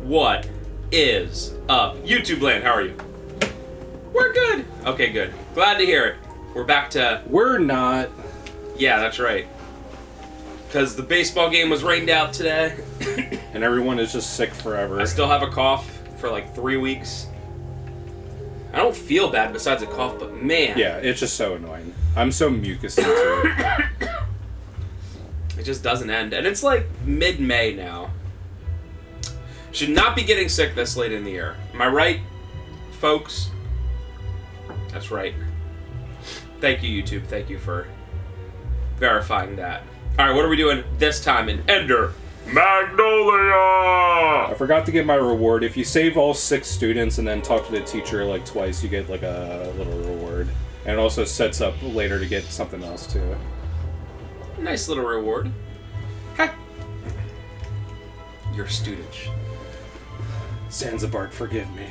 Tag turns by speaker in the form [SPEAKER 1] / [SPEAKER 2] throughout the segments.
[SPEAKER 1] What is up, YouTube land? How are you? We're good. Okay, good. Glad to hear it. We're back to...
[SPEAKER 2] We're not.
[SPEAKER 1] Yeah, that's right. Because the baseball game was rained out today.
[SPEAKER 2] And everyone is just sick forever.
[SPEAKER 1] I still have a cough for like 3 weeks. I don't feel bad besides a cough, but man.
[SPEAKER 2] Yeah, it's just so annoying. I'm so mucusy too.
[SPEAKER 1] It just doesn't end. And it's like mid-May now. Should not be getting sick this late in the year. Am I right, folks? That's right. Thank you, YouTube. Thank you for verifying that. Alright, what are we doing this time in Ender Magnolia?
[SPEAKER 2] I forgot to get my reward. If you save all 6 students and then talk to the teacher like twice, you get like a little reward. And it also sets up later to get something else too.
[SPEAKER 1] Nice little reward. Heck. You're a student.
[SPEAKER 2] Zanzibar, forgive me.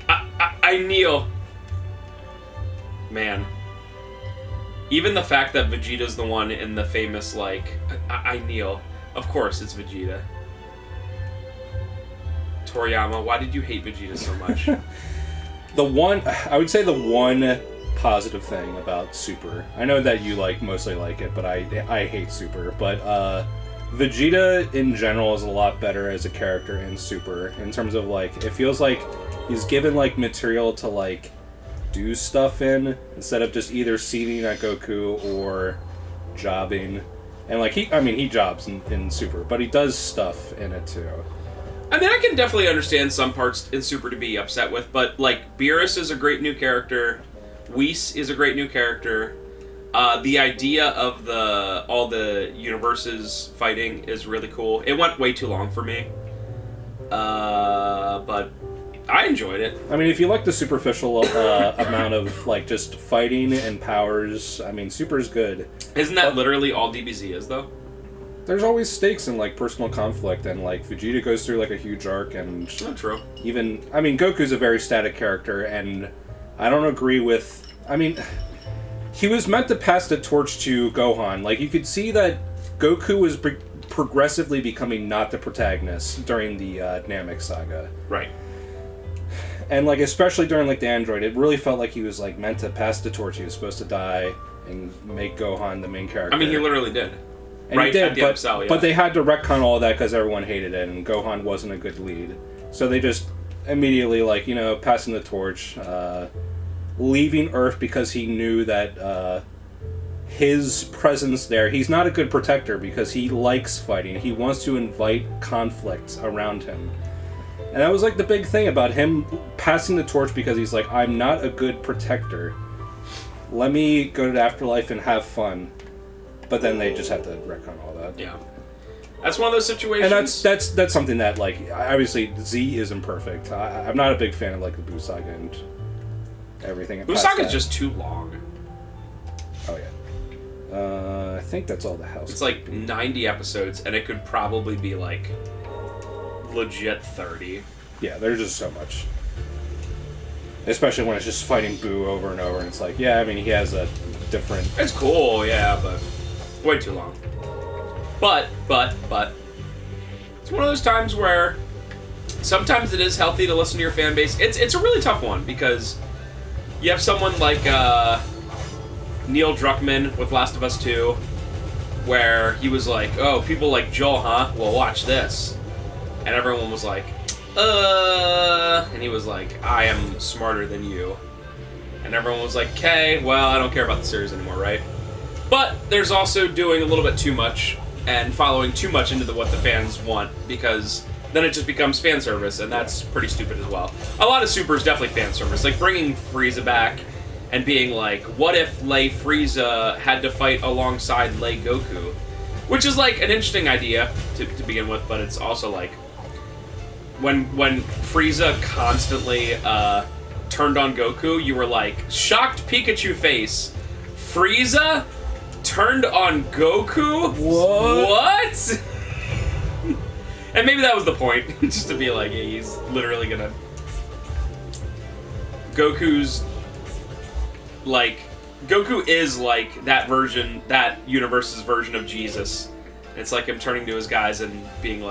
[SPEAKER 1] I kneel. Man. Even the fact that Vegeta's the one in the famous, like, I kneel. Of course, it's Vegeta. Toriyama, why did you hate Vegeta so much?
[SPEAKER 2] I would say the one positive thing about Super. I know that you mostly like it, but I hate Super. But Vegeta in general is a lot better as a character in Super in terms of it feels like he's given material to do stuff in instead of just either seething at Goku or jobbing. And he jobs in Super, but he does stuff in it too.
[SPEAKER 1] I mean, I can definitely understand some parts in Super to be upset with, but Beerus is a great new character. Whis is a great new character. The idea of all the universes fighting is really cool. It went way too long for me, but I enjoyed it.
[SPEAKER 2] I mean, if you like the superficial amount of just fighting and powers, I mean, Super's good.
[SPEAKER 1] Isn't that literally all DBZ is, though?
[SPEAKER 2] There's always stakes in personal conflict, and Vegeta goes through a huge arc, and
[SPEAKER 1] not true.
[SPEAKER 2] Even Goku's a very static character, and I don't agree with. I mean, he was meant to pass the torch to Gohan. You could see that Goku was progressively becoming not the protagonist during the Namek saga.
[SPEAKER 1] Right.
[SPEAKER 2] And especially during the android, it really felt like he was meant to pass the torch. He was supposed to die and make Gohan the main character.
[SPEAKER 1] I mean, he literally did.
[SPEAKER 2] And
[SPEAKER 1] right,
[SPEAKER 2] he did,
[SPEAKER 1] yeah.
[SPEAKER 2] But they had to retcon all that because everyone hated it, and Gohan wasn't a good lead. So they just immediately, passing the torch, leaving Earth because he knew that his presence there, he's not a good protector because he likes fighting. He wants to invite conflict around him. And that was the big thing about him passing the torch, because he's I'm not a good protector. Let me go to the afterlife and have fun. But then they just have to retcon all that.
[SPEAKER 1] Yeah. That's one of those situations.
[SPEAKER 2] And that's something that obviously Z isn't perfect. I'm not a big fan of the Buu saga and everything.
[SPEAKER 1] Buu saga is just too long.
[SPEAKER 2] Oh yeah. I think that's all the house.
[SPEAKER 1] It's 90 episodes, and it could probably be legit 30.
[SPEAKER 2] Yeah, there's just so much. Especially when it's just fighting Buu over and over, and it's yeah, I mean, he has a different...
[SPEAKER 1] It's cool, yeah, but way too long. But, it's one of those times where sometimes it is healthy to listen to your fan base. It's a really tough one, because you have someone like Neil Druckmann with Last of Us 2, where he was oh, people like Joel, huh? Well, watch this. And everyone was and he was I am smarter than you. And everyone was okay, well, I don't care about the series anymore, right? But there's also doing a little bit too much and following too much into what the fans want, because then it just becomes fan service, and that's pretty stupid as well. A lot of Super is definitely fan service, bringing Frieza back and being what if Lei Frieza had to fight alongside Lei Goku? Which is an interesting idea to begin with, but it's also when Frieza constantly turned on Goku, you were shocked Pikachu face. Frieza turned on Goku? What? And maybe that was the point, just to be yeah, he's literally gonna... Goku's Goku is that version, that universe's version of Jesus. It's him turning to his guys and being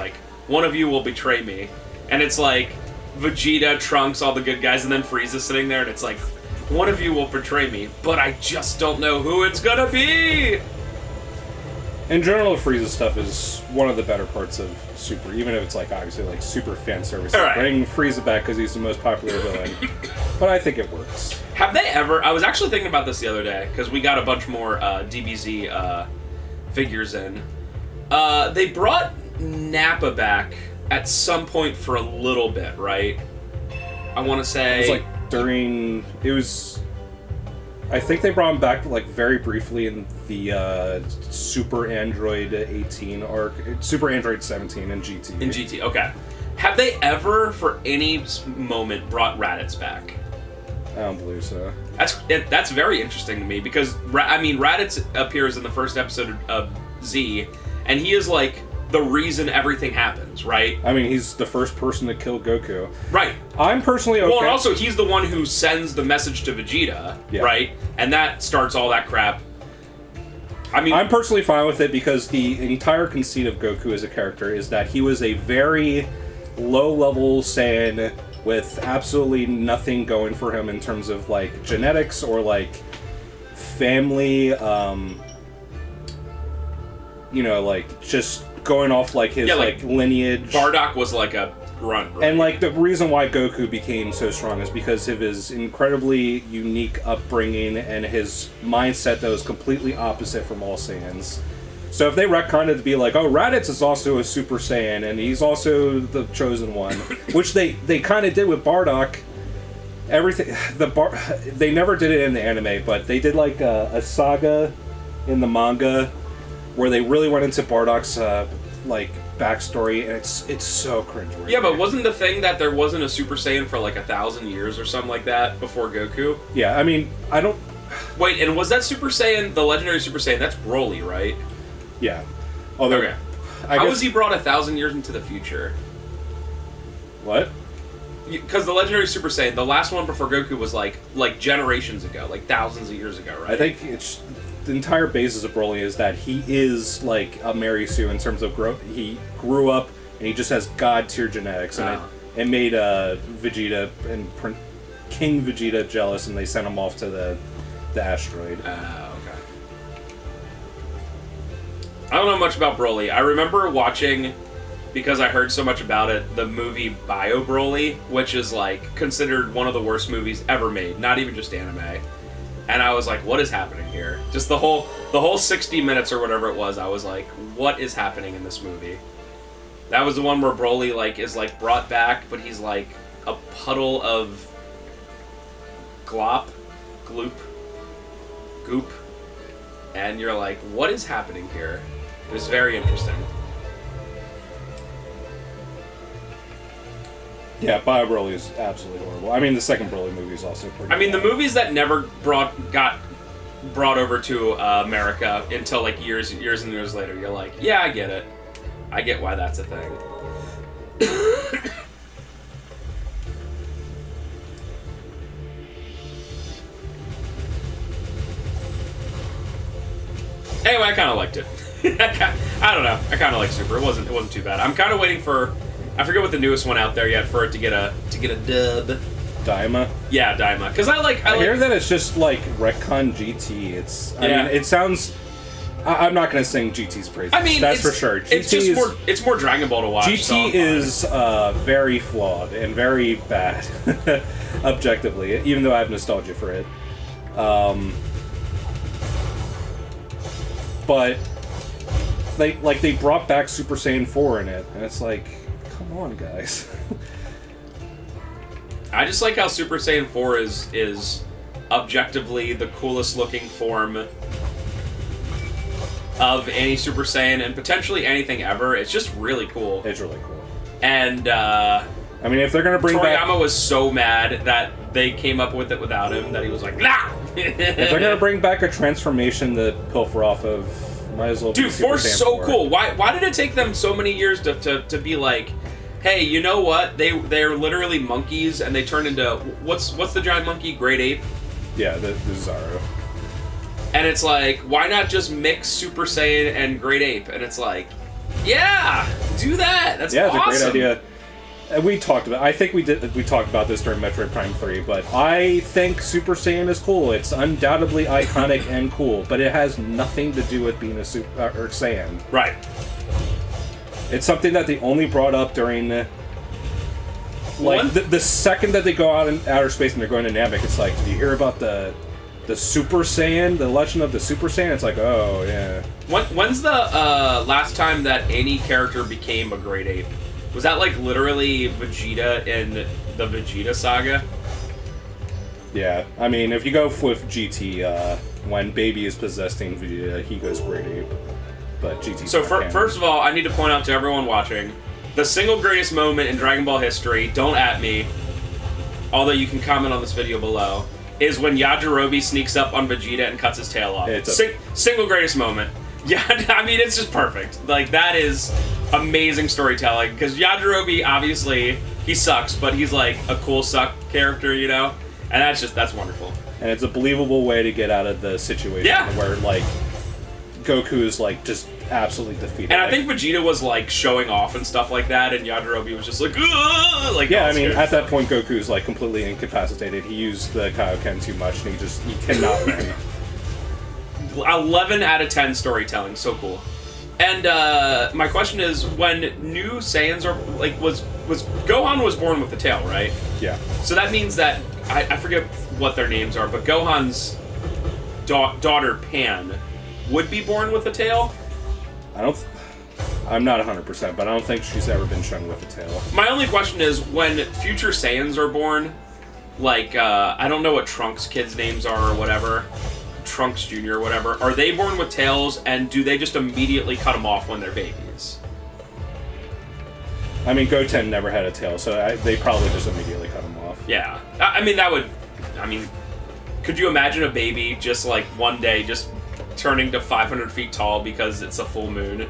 [SPEAKER 1] one of you will betray me. And it's like Vegeta, Trunks, all the good guys, and then Frieza's sitting there, and it's like, one of you will betray me, but I just don't know who it's gonna be!
[SPEAKER 2] In general, Frieza's stuff is one of the better parts of Super, even if it's like obviously like super fan service.
[SPEAKER 1] Right.
[SPEAKER 2] Bring Frieza back because he's the most popular villain, but I think it works.
[SPEAKER 1] Have they ever... I was actually thinking about this the other day, because we got a bunch more DBZ figures in. They brought Nappa back at some point for a little bit, right? I want to say...
[SPEAKER 2] It was like during... It was... I think they brought him back like very briefly in the Super Android 18 arc, Super Android 17 and GT.
[SPEAKER 1] In GT, okay. Have they ever, for any moment, brought Raditz back?
[SPEAKER 2] I don't believe so.
[SPEAKER 1] That's very interesting to me, because, Raditz appears in the first episode of Z, and he is like the reason everything happens, right?
[SPEAKER 2] I mean, he's the first person to kill Goku.
[SPEAKER 1] Right.
[SPEAKER 2] I'm personally okay.
[SPEAKER 1] Well, and also, he's the one who sends the message to Vegeta, right? And that starts all that crap. I mean... I'm
[SPEAKER 2] personally fine with it because the entire conceit of Goku as a character is that he was a very low-level Saiyan with absolutely nothing going for him in terms of, like, genetics or, like, family, you know, like, just going off, like, his, like, lineage.
[SPEAKER 1] Bardock was, like, a grunt, right?
[SPEAKER 2] And, like, the reason why Goku became so strong is because of his incredibly unique upbringing and his mindset that was completely opposite from all Saiyans. So if they retconned it to be like, oh, Raditz is also a Super Saiyan, and he's also the Chosen One, which they kind of did with Bardock. Everything, they never did it in the anime, but they did like a saga in the manga where they really went into Bardock's like backstory, and it's so cringeworthy.
[SPEAKER 1] Yeah, but wasn't the thing that there wasn't a Super Saiyan for like 1,000 years or something like that before Goku?
[SPEAKER 2] Yeah, I mean, I don't...
[SPEAKER 1] Wait, and was that Super Saiyan, the legendary Super Saiyan, that's Broly, right?
[SPEAKER 2] Yeah. Although,
[SPEAKER 1] okay. How was he brought 1,000 years into the future?
[SPEAKER 2] What?
[SPEAKER 1] Because the legendary Super Saiyan, the last one before Goku was like generations ago, like thousands of years ago, right?
[SPEAKER 2] I think it's... The entire basis of Broly is that he is like a Mary Sue in terms of growth. He grew up and he just has god tier genetics, and it made Vegeta and King Vegeta jealous, and they sent him off to the asteroid.
[SPEAKER 1] Okay. I don't know much about Broly. I remember watching, because I heard so much about it, the movie Bio Broly, which is like considered one of the worst movies ever made, not even just anime. And I was like, what is happening here? Just the whole 60 minutes or whatever it was, I was like, what is happening in this movie? That was the one where Broly like is like brought back, but he's like a puddle of goop, and you're like, what is happening here? It was very interesting.
[SPEAKER 2] Yeah, Bio Broly is absolutely horrible. I mean, the second Broly movie is also pretty bad.
[SPEAKER 1] The movies that never got brought over to America until like years and years later, you're like, yeah, I get it. I get why that's a thing. Anyway, I kind of liked it. I don't know. I kind of like Super. It wasn't too bad. I'm kind of waiting for... I forget what the newest one out there yet for it to get a dub.
[SPEAKER 2] Daima?
[SPEAKER 1] Yeah, Daima. Because I
[SPEAKER 2] hear that it's just like retcon GT. I mean, it sounds... I'm not going to sing GT's praises. I mean, that's for sure.
[SPEAKER 1] It's more Dragon Ball to watch.
[SPEAKER 2] GT is very flawed and very bad, objectively, even though I have nostalgia for it. But they brought back Super Saiyan 4 in it, and it's like, come on, guys.
[SPEAKER 1] I just like how Super Saiyan 4 is objectively the coolest looking form of any Super Saiyan, and potentially anything ever. It's just really cool.
[SPEAKER 2] It's really cool.
[SPEAKER 1] And,
[SPEAKER 2] I mean, if they're gonna bring back...
[SPEAKER 1] Toriyama was so mad that they came up with it without him, that he was like, nah!
[SPEAKER 2] If they're gonna bring back a transformation to pilfer off of, might as well be
[SPEAKER 1] Dude, 4's so cool. Why did it take them so many years to be like, hey, you know what? They're literally monkeys, and they turn into... What's the giant monkey? Great Ape?
[SPEAKER 2] Yeah, the Zaro.
[SPEAKER 1] And it's like, why not just mix Super Saiyan and Great Ape? And it's like, Yeah, do that. That's awesome.
[SPEAKER 2] Yeah, it's a great idea. We talked about. I think we talked about this during Metroid Prime 3, but I think Super Saiyan is cool. It's undoubtedly iconic and cool, but it has nothing to do with being a Super or Saiyan.
[SPEAKER 1] Right.
[SPEAKER 2] It's something that they only brought up during, the second that they go out in outer space and they're going to Namek. It's like, did you hear about the Super Saiyan, the Legend of the Super Saiyan? It's like, oh yeah.
[SPEAKER 1] When's the last time that any character became a Great Ape? Was that like literally Vegeta in the Vegeta saga?
[SPEAKER 2] Yeah, I mean, if you go with GT, when Baby is possessing Vegeta, he goes Great Ape. But GT.
[SPEAKER 1] So first of all, I need to point out to everyone watching, the single greatest moment in Dragon Ball history, don't at me, although you can comment on this video below, is when Yajirobe sneaks up on Vegeta and cuts his tail off. Single greatest moment. Yeah, I mean, it's just perfect. Like, that is amazing storytelling, because Yajirobe, obviously, he sucks, but he's like a cool suck character, you know? And that's wonderful.
[SPEAKER 2] And it's a believable way to get out of the situation where, like, Goku is, like, just absolutely defeated.
[SPEAKER 1] And I think Vegeta was, like, showing off and stuff like that, and Yajirobe was just like, ugh! Like,
[SPEAKER 2] yeah, I mean, at that point, Goku's, like, completely incapacitated. He used the Kaioken too much, and he cannot win.
[SPEAKER 1] 11 out of 10 storytelling, so cool. And my question is, when new Saiyans are like, was Gohan was born with the tail, right?
[SPEAKER 2] Yeah. So
[SPEAKER 1] that means that I forget what their names are, but Gohan's daughter Pan would be born with a tail.
[SPEAKER 2] I'm not 100%, but I don't think she's ever been shown with a tail.
[SPEAKER 1] My only question is, when future Saiyans are born, like I don't know what Trunks' kids' names are or whatever. Trunks Jr. or whatever, are they born with tails, and do they just immediately cut them off when they're babies?
[SPEAKER 2] I mean, Goten never had a tail, so they probably just immediately cut him off.
[SPEAKER 1] Yeah. Could you imagine a baby just like one day just turning to 500 feet tall because it's a full moon?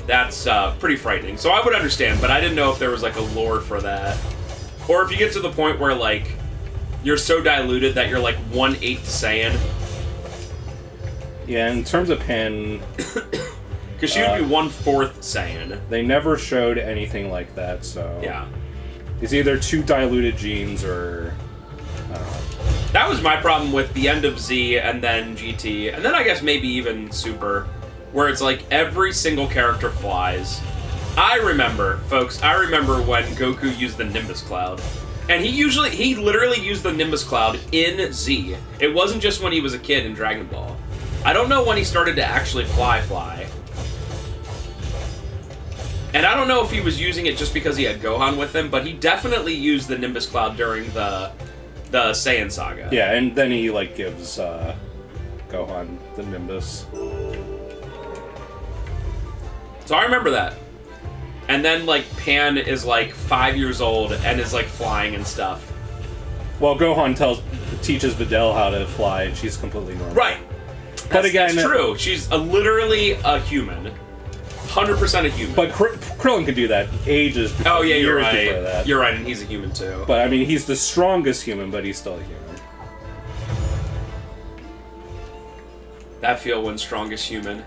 [SPEAKER 1] That's pretty frightening. So I would understand, but I didn't know if there was like a lore for that. Or if you get to the point where like you're so diluted that you're like 1/8 Saiyan.
[SPEAKER 2] Yeah, in terms of Pan...
[SPEAKER 1] Because she would be 1/4 Saiyan.
[SPEAKER 2] They never showed anything like that, so...
[SPEAKER 1] Yeah.
[SPEAKER 2] It's either two diluted genes or...
[SPEAKER 1] That was my problem with the end of Z and then GT, and then I guess maybe even Super, where it's like every single character flies. I remember when Goku used the Nimbus Cloud. And he literally used the Nimbus Cloud in Z. It wasn't just when he was a kid in Dragon Ball. I don't know when he started to actually fly. And I don't know if he was using it just because he had Gohan with him, but he definitely used the Nimbus Cloud during the Saiyan saga.
[SPEAKER 2] Yeah, and then he, like, gives Gohan the Nimbus.
[SPEAKER 1] So I remember that. And then, like, Pan is, like, 5 years old and is, like, flying and stuff.
[SPEAKER 2] Well, Gohan teaches Videl how to fly, and she's completely normal.
[SPEAKER 1] Right.
[SPEAKER 2] But again,
[SPEAKER 1] that's true. She's literally a human. 100% a human.
[SPEAKER 2] But Krillin can do that ages before.
[SPEAKER 1] Oh, yeah, you're right.
[SPEAKER 2] Before that.
[SPEAKER 1] You're right, and he's a human, too.
[SPEAKER 2] But, I mean, he's the strongest human, but he's still a human.
[SPEAKER 1] That feel when strongest human.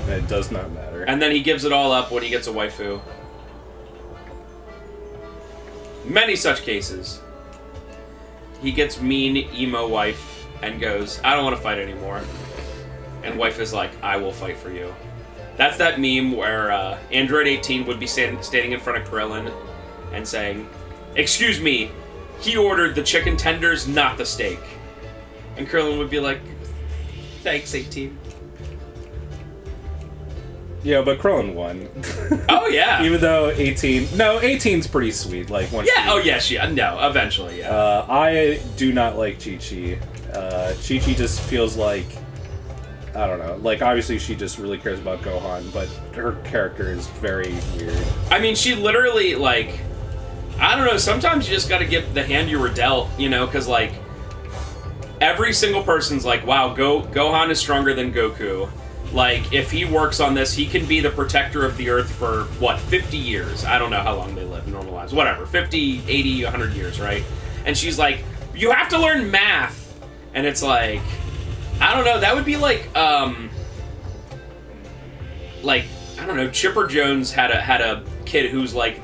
[SPEAKER 2] It does not matter.
[SPEAKER 1] And then he gives it all up when he gets a waifu. Many such cases. He gets mean emo wife and goes, I don't want to fight anymore. And wife is like, I will fight for you. That's that meme where Android 18 would be standing in front of Krillin and saying, excuse me, he ordered the chicken tenders, not the steak. And Krillin would be like, thanks, 18.
[SPEAKER 2] Yeah, but Krillin won.
[SPEAKER 1] Oh, yeah.
[SPEAKER 2] Even though 18's pretty sweet. Like, once
[SPEAKER 1] eventually, yeah.
[SPEAKER 2] I do not like Chi-Chi. Chi-Chi just feels like, I don't know, like, obviously she just really cares about Gohan, but her character is very weird.
[SPEAKER 1] I mean, she literally, like, I don't know, sometimes you just gotta give the hand you were dealt, you know, because, like, every single person's like, wow, Gohan is stronger than Goku. Like, if he works on this, he can be the protector of the Earth for, 50 years? I don't know how long they live in normal lives. Whatever, 50, 80, 100 years, right? And she's like, you have to learn math. And it's like, I don't know, that would be like, I don't know, Chipper Jones had a kid who's like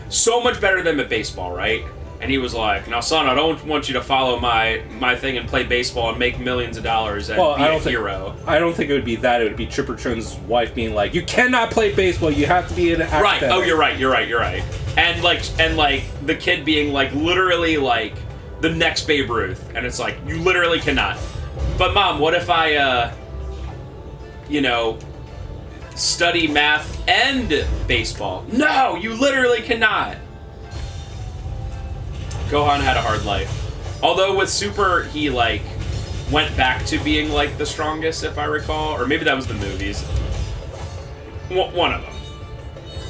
[SPEAKER 1] so much better than him at baseball, right? And he was like, "Now, son, I don't want you to follow my thing and play baseball and make millions of dollars and be a hero."
[SPEAKER 2] I don't think it would be that. It would be Chipper Jones' wife being like, "You cannot play baseball. You have to be an actor."
[SPEAKER 1] Right. Oh, you're right. And like the kid being like literally like the next Babe Ruth, and it's like you literally cannot. But Mom, what if I, study math and baseball? No, you literally cannot. Gohan had a hard life. Although with Super, he, like, went back to being, like, the strongest, if I recall. Or maybe that was the movies. One of them.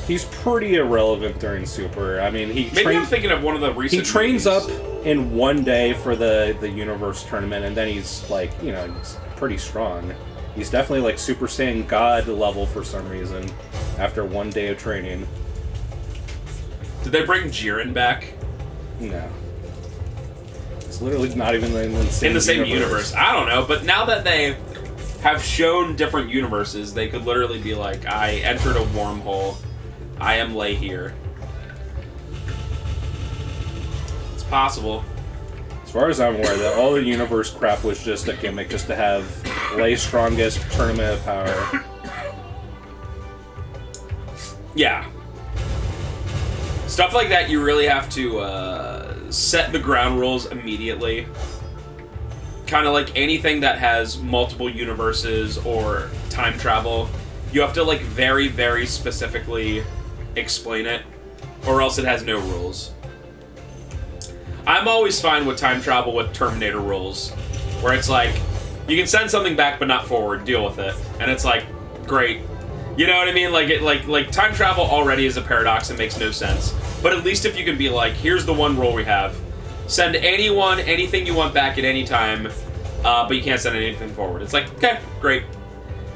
[SPEAKER 2] He's pretty irrelevant during Super. I mean,
[SPEAKER 1] Maybe I'm thinking of one of the recent
[SPEAKER 2] He trains
[SPEAKER 1] movies.
[SPEAKER 2] up in one day for the Universe Tournament, and then he's, like, he's pretty strong. He's definitely, like, Super Saiyan God level for some reason after one day of training.
[SPEAKER 1] Did they bring Jiren back?
[SPEAKER 2] No. It's literally not even in the same
[SPEAKER 1] universe. I don't know, but now that they have shown different universes, they could literally be like, I entered a wormhole. I am Lei here. It's possible.
[SPEAKER 2] As far as I'm aware, all the universe crap was just a gimmick just to have Lei's strongest tournament of power.
[SPEAKER 1] Yeah. Stuff like that, you really have to set the ground rules immediately. Kind of like anything that has multiple universes or time travel, you have to like very, very specifically explain it, or else it has no rules. I'm always fine with time travel with Terminator rules, where it's like, you can send something back but not forward, deal with it. And it's like, great. You know what I mean? Like time travel already is a paradox and makes no sense. But at least if you can be like, here's the one rule we have. Send anyone, anything you want back at any time, but you can't send anything forward. It's like, okay, great.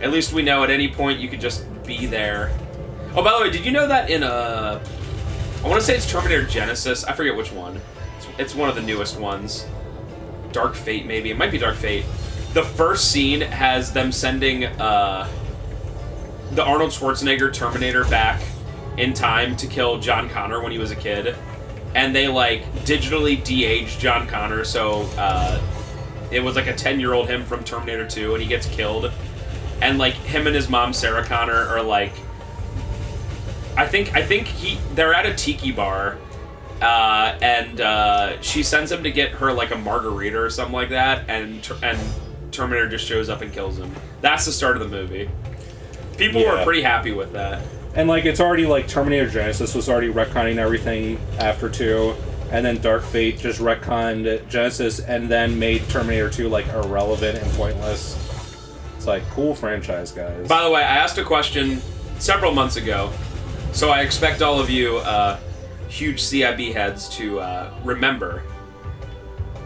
[SPEAKER 1] At least we know at any point you could just be there. Oh, by the way, did you know that in I want to say it's Terminator Genesis. I forget which one. It's one of the newest ones. Dark Fate, maybe. It might be Dark Fate. The first scene has them sending the Arnold Schwarzenegger Terminator back in time to kill John Connor when he was a kid. And they, like, digitally de-aged John Connor, so it was like a 10-year-old him from Terminator 2, and he gets killed. And, like, him and his mom, Sarah Connor, are, like... I think they're at a tiki bar, and she sends him to get her, like, a margarita or something like that, and Terminator just shows up and kills him. That's the start of the movie. People were pretty happy with that.
[SPEAKER 2] And, like, it's already, like, Terminator Genesis was already retconning everything after 2, and then Dark Fate just retconned Genesis and then made Terminator 2, like, irrelevant and pointless. It's like, cool franchise, guys.
[SPEAKER 1] By the way, I asked a question several months ago, so I expect all of you huge CIB heads to remember.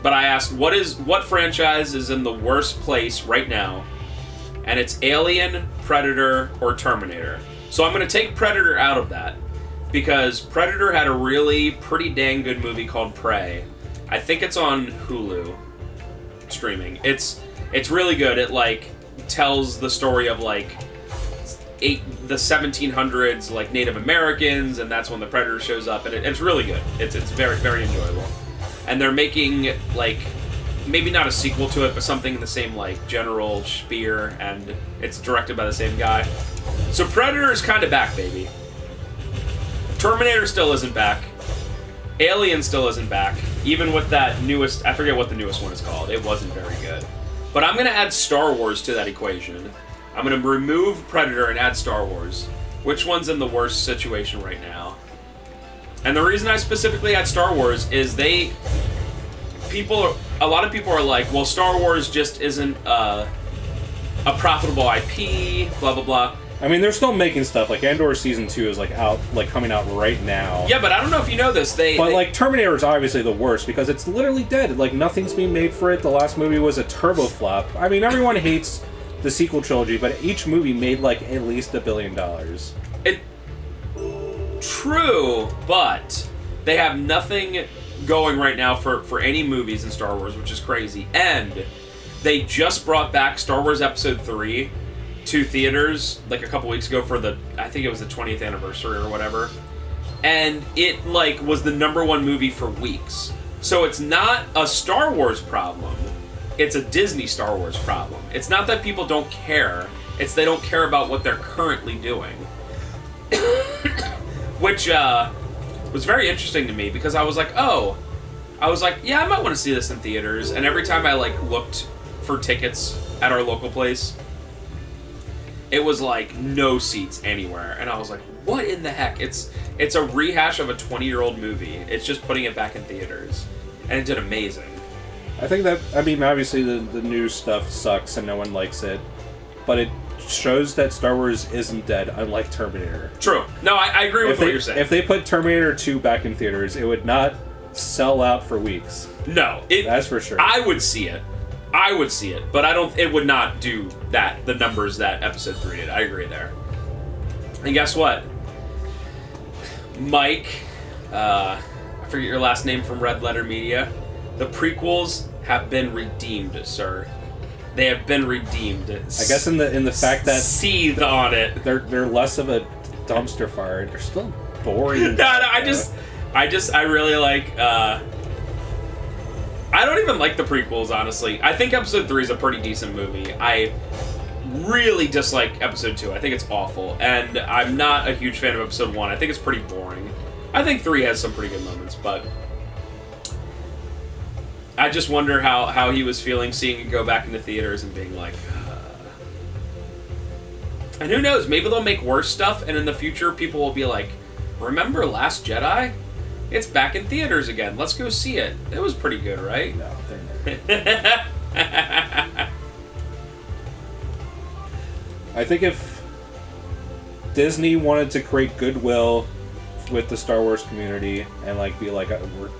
[SPEAKER 1] But I asked, what franchise is in the worst place right now? And it's Alien, Predator, or Terminator. So I'm going to take Predator out of that, because Predator had a really pretty dang good movie called Prey. I think it's on Hulu streaming. It's really good. It, like, tells the story of, like, the 1700s, like, Native Americans, and that's when the Predator shows up, and it's really good. It's very, very enjoyable. And they're making, like, maybe not a sequel to it, but something in the same, like, general spear, and it's directed by the same guy. So Predator is kind of back, baby. Terminator still isn't back. Alien still isn't back. Even with that newest... I forget what the newest one is called. It wasn't very good. But I'm going to add Star Wars to that equation. I'm going to remove Predator and add Star Wars. Which one's in the worst situation right now? And the reason I specifically add Star Wars is a lot of people are like, well, Star Wars just isn't a profitable IP, blah, blah, blah.
[SPEAKER 2] I mean, they're still making stuff. Like, Andor Season 2 is, like, coming out right now.
[SPEAKER 1] Yeah, but I don't know if you know this.
[SPEAKER 2] Like, Terminator is obviously the worst, because it's literally dead. Like, nothing's being made for it. The last movie was a turbo flop. I mean, everyone hates the sequel trilogy, but each movie made, like, at least $1 billion.
[SPEAKER 1] True, but they have nothing going right now for any movies in Star Wars, which is crazy. And they just brought back Star Wars Episode 3 to theaters like a couple weeks ago for I think it was the 20th anniversary or whatever, and it like was the #1 movie for weeks. So it's not a Star Wars problem. It's a Disney Star Wars problem. It's not that people don't care. It's they don't care about what they're currently doing. Which was very interesting to me because I was like, yeah, I might want to see this in theaters. And every time I like looked for tickets at our local place, it was like no seats anywhere. And I was like, what in the heck? It's a rehash of a 20-year-old movie. It's just putting it back in theaters. And it did amazing.
[SPEAKER 2] I think that, I mean, obviously the new stuff sucks and no one likes it, but it shows that Star Wars isn't dead, unlike Terminator.
[SPEAKER 1] True. No, I agree with what you're saying.
[SPEAKER 2] If they put Terminator 2 back in theaters, it would not sell out for weeks.
[SPEAKER 1] No.
[SPEAKER 2] That's for sure.
[SPEAKER 1] I would see it. But it would not do the numbers that Episode 3 did. I agree there. And guess what? Mike, I forget your last name from Red Letter Media. The prequels have been redeemed, sir. They have been redeemed.
[SPEAKER 2] I guess in the fact that
[SPEAKER 1] seethe on it.
[SPEAKER 2] They're less of a dumpster fire. They're still boring.
[SPEAKER 1] No, I really like. I don't even like the prequels, honestly. I think Episode 3 is a pretty decent movie. I really dislike Episode 2. I think it's awful, and I'm not a huge fan of Episode 1. I think it's pretty boring. I think 3 has some pretty good moments, but I just wonder how he was feeling seeing it go back into theaters and being like, And who knows, maybe they'll make worse stuff, and in the future people will be like, remember Last Jedi? It's back in theaters again. Let's go see it. It was pretty good, right?
[SPEAKER 2] No, they're not. I think if Disney wanted to create goodwill with the Star Wars community and like be like,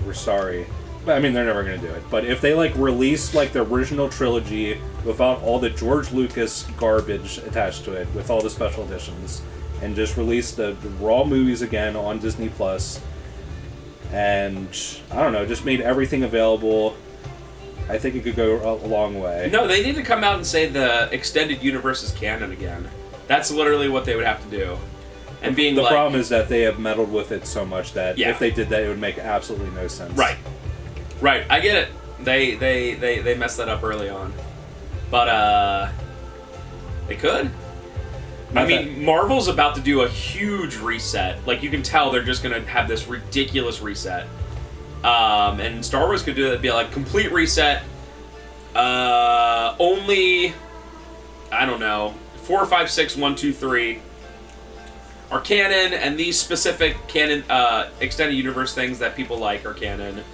[SPEAKER 2] we're sorry. I mean, they're never going to do it. But if they like release like the original trilogy without all the George Lucas garbage attached to it, with all the special editions, and just release the raw movies again on Disney Plus, and I don't know, just made everything available, I think it could go a long way.
[SPEAKER 1] No, they need to come out and say the extended universe is canon again. That's literally what they would have to do. And being
[SPEAKER 2] the problem is that they have meddled with it so much that
[SPEAKER 1] yeah.
[SPEAKER 2] If they did that, it would make absolutely no sense.
[SPEAKER 1] Right. I get it. They messed that up early on, but they could. I mean, Marvel's about to do a huge reset. Like, you can tell they're just going to have this ridiculous reset. And Star Wars could do that, be like, complete reset. Only, I don't know, 4, 5, 6, 1, 2, 3 are canon, and these specific canon, extended universe things that people like are canon.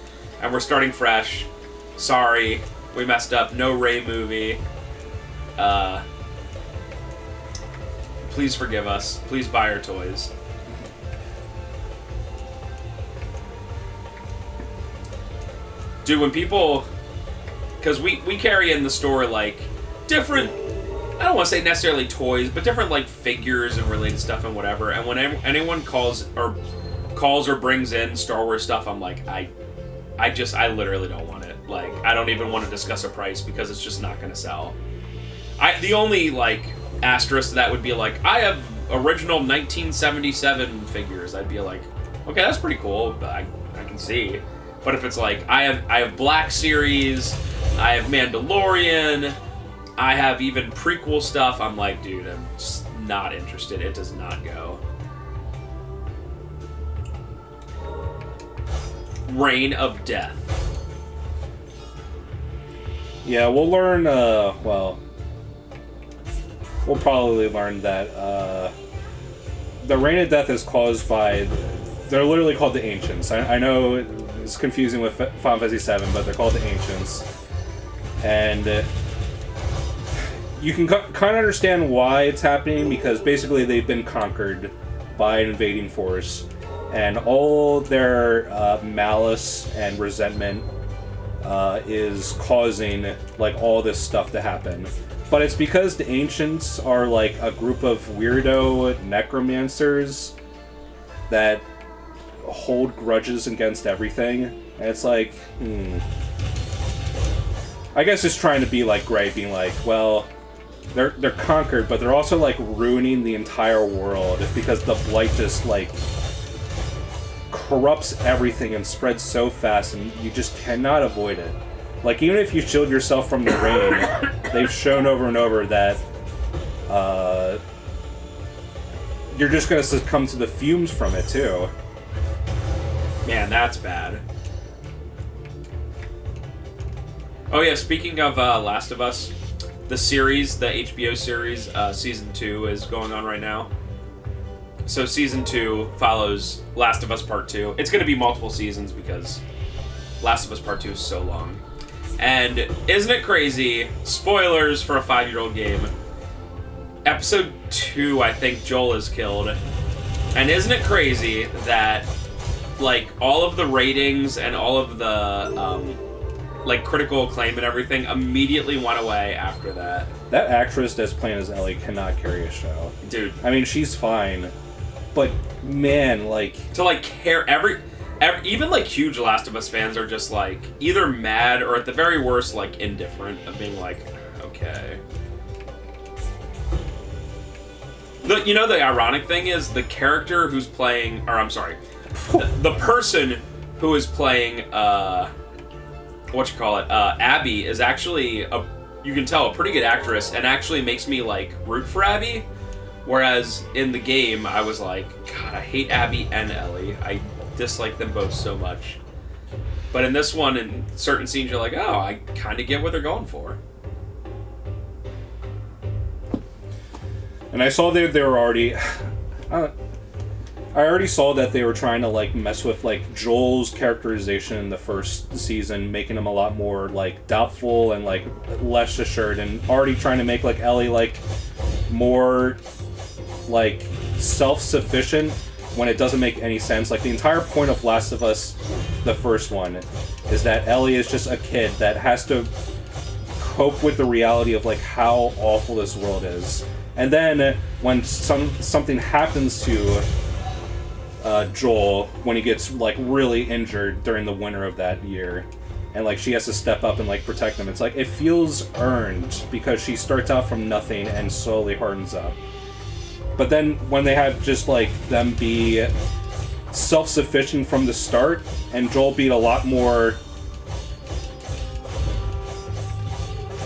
[SPEAKER 1] And we're starting fresh. Sorry, we messed up. No Rey movie. Please forgive us. Please buy our toys. Dude, when people... Because we carry in the store, like, different... I don't want to say necessarily toys, but different, like, figures and related stuff and whatever. And when anyone calls or brings in Star Wars stuff, I'm like, I literally don't want it. Like, I don't even want to discuss a price because it's just not going to sell. The only, like, asterisk to that would be, like, I have original 1977 figures. I'd be like, okay, that's pretty cool, but I can see. But if it's like, I have Black Series, I have Mandalorian, I have even prequel stuff, I'm like, dude, I'm just not interested. It does not go. Reign of Death.
[SPEAKER 2] Yeah, we'll learn, we'll probably learn that the Reign of Death is caused by, they're literally called the Ancients. I know it's confusing with Final Fantasy VII, but they're called the Ancients. And you can kind of understand why it's happening, because basically they've been conquered by an invading force. And all their malice and resentment is causing like all this stuff to happen. But it's because the Ancients are like a group of weirdo necromancers that hold grudges against everything. And it's like, I guess it's trying to be like Gray, being like, well, they're conquered, but they're also like ruining the entire world because the blight just like corrupts everything and spreads so fast, and you just cannot avoid it. Like, even if you shield yourself from the rain, they've shown over and over that you're just going to succumb to the fumes from it, too.
[SPEAKER 1] Man, that's bad. Oh yeah, speaking of Last of Us, the series, the HBO series, Season 2 is going on right now. So Season 2 follows Last of Us Part 2. It's going to be multiple seasons because Last of Us Part 2 is so long. And isn't it crazy? Spoilers for a 5-year-old game. Episode 2, I think Joel is killed. And isn't it crazy that, like, all of the ratings and all of the, like, critical acclaim and everything immediately went away after that?
[SPEAKER 2] That actress that's playing as Ellie cannot carry a show.
[SPEAKER 1] Dude.
[SPEAKER 2] I mean, she's fine. But, man, like...
[SPEAKER 1] To, like, care... Even, like, huge Last of Us fans are just, like, either mad or, at the very worst, like, indifferent of being like, okay. You know, the ironic thing is the character who's playing... Or, I'm sorry. The person who is playing, Abby is actually, you can tell, a pretty good actress, and actually makes me, like, root for Abby. Whereas, in the game, I was like, God, I hate Abby and Ellie. I dislike them both so much. But in this one, in certain scenes, you're like, oh, I kind of get what they're going for.
[SPEAKER 2] And I saw they were already... I already saw that they were trying to, like, mess with, like, Joel's characterization in the first season, making him a lot more, like, doubtful and, like, less assured, and already trying to make, like, Ellie, like, more, like, self-sufficient when it doesn't make any sense. Like, the entire point of Last of Us, the first one, is that Ellie is just a kid that has to cope with the reality of, like, how awful this world is. And then, when something happens to Joel, when he gets, like, really injured during the winter of that year, and, like, she has to step up and, like, protect him, it's like, it feels earned, because she starts out from nothing and slowly hardens up. But then, when they have just, like, them be self-sufficient from the start, and Joel be a lot more,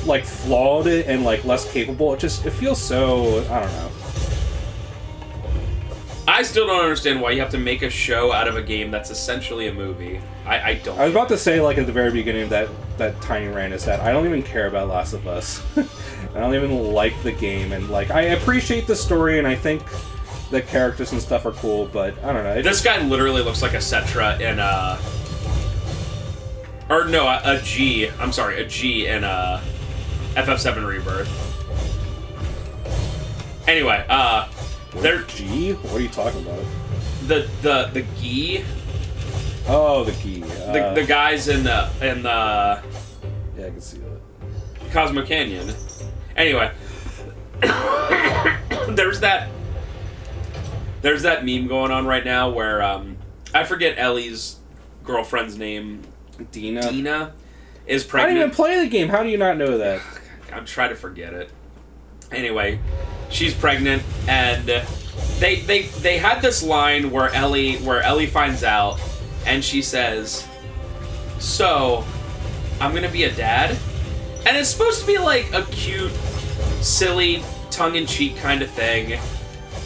[SPEAKER 2] like, flawed and, like, less capable, it feels so, I don't know.
[SPEAKER 1] I still don't understand why you have to make a show out of a game that's essentially a movie. I don't.
[SPEAKER 2] I was about to say, like, at the very beginning of that tiny rant, is that I don't even care about Last of Us. I don't even like the game, and, like, I appreciate the story, and I think the characters and stuff are cool, but I don't know.
[SPEAKER 1] This guy literally looks like a Cetra in a G. I'm sorry, a G in FF7 Rebirth. Anyway,
[SPEAKER 2] G? What are you talking about?
[SPEAKER 1] The Gi.
[SPEAKER 2] Oh, the Gi.
[SPEAKER 1] The guys in the
[SPEAKER 2] yeah, I can see that.
[SPEAKER 1] Cosmo Canyon. Anyway, there's that meme going on right now where I forget Ellie's girlfriend's name. Dina is pregnant.
[SPEAKER 2] I didn't even play the game. How do you not know that?
[SPEAKER 1] I'm trying to forget it. Anyway, she's pregnant, and they had this line where Ellie finds out, and she says, "So, I'm gonna be a dad," and it's supposed to be like a cute, silly, tongue-in-cheek kind of thing,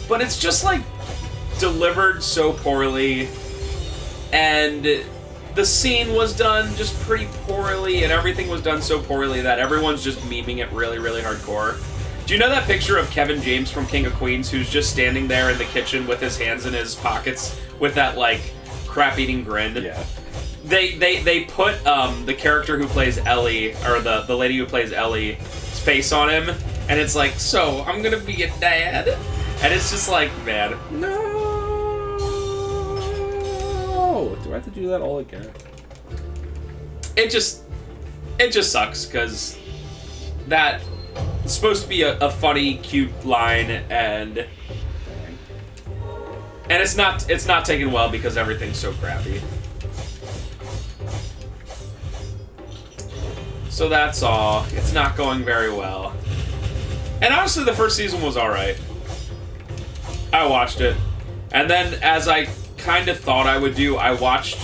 [SPEAKER 1] but it's just like delivered so poorly, and the scene was done just pretty poorly, and everything was done so poorly that everyone's just memeing it really, really hardcore. Do you know that picture of Kevin James from King of Queens who's just standing there in the kitchen with his hands in his pockets with that, like, crap-eating grin?
[SPEAKER 2] Yeah.
[SPEAKER 1] They put the character who plays Ellie, or the lady who plays Ellie's face on him, and it's like, so, I'm gonna be a dad? And it's just like, man.
[SPEAKER 2] No! Do I have to do that all again?
[SPEAKER 1] It just sucks, because that... it's supposed to be a funny, cute line, and it's not taken well because everything's so crappy. So that's all. It's not going very well. And honestly, the first season was alright. I watched it. And then, as I kind of thought I would do, I watched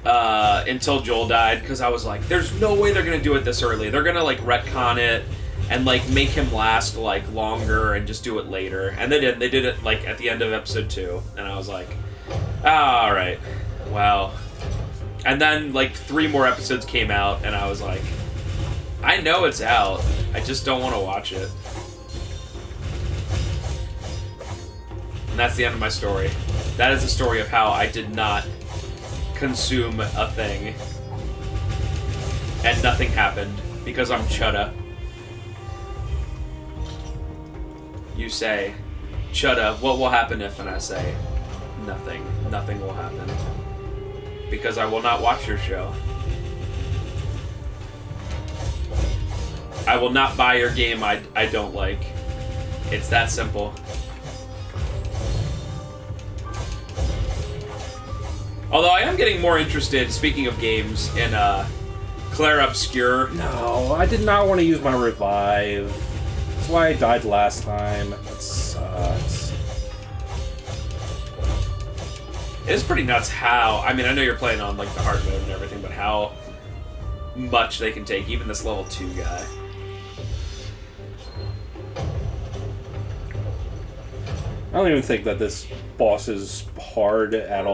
[SPEAKER 1] until Joel died, because I was like, there's no way they're going to do it this early. They're going to, like, retcon it and, like, make him last, like, longer and just do it later. And they did. They did it, like, at the end of episode 2. And I was like, alright. Wow. And then, like, 3 more episodes came out, and I was like, I know it's out. I just don't want to watch it. And that's the end of my story. That is the story of how I did not consume a thing. And nothing happened, because I'm Chudda. You say, Chudda, what will happen if? And I say, nothing. Nothing will happen. Because I will not watch your show. I will not buy your game I don't like. It's that simple. Although I am getting more interested, speaking of games, in Claire Obscure.
[SPEAKER 2] No, I did not want to use my revive. That's why I died last time. It sucks.
[SPEAKER 1] It is pretty nuts how... I mean, I know you're playing on, like, the hard mode and everything, but how much they can take, even this level 2 guy.
[SPEAKER 2] I don't even think that this boss is hard at all.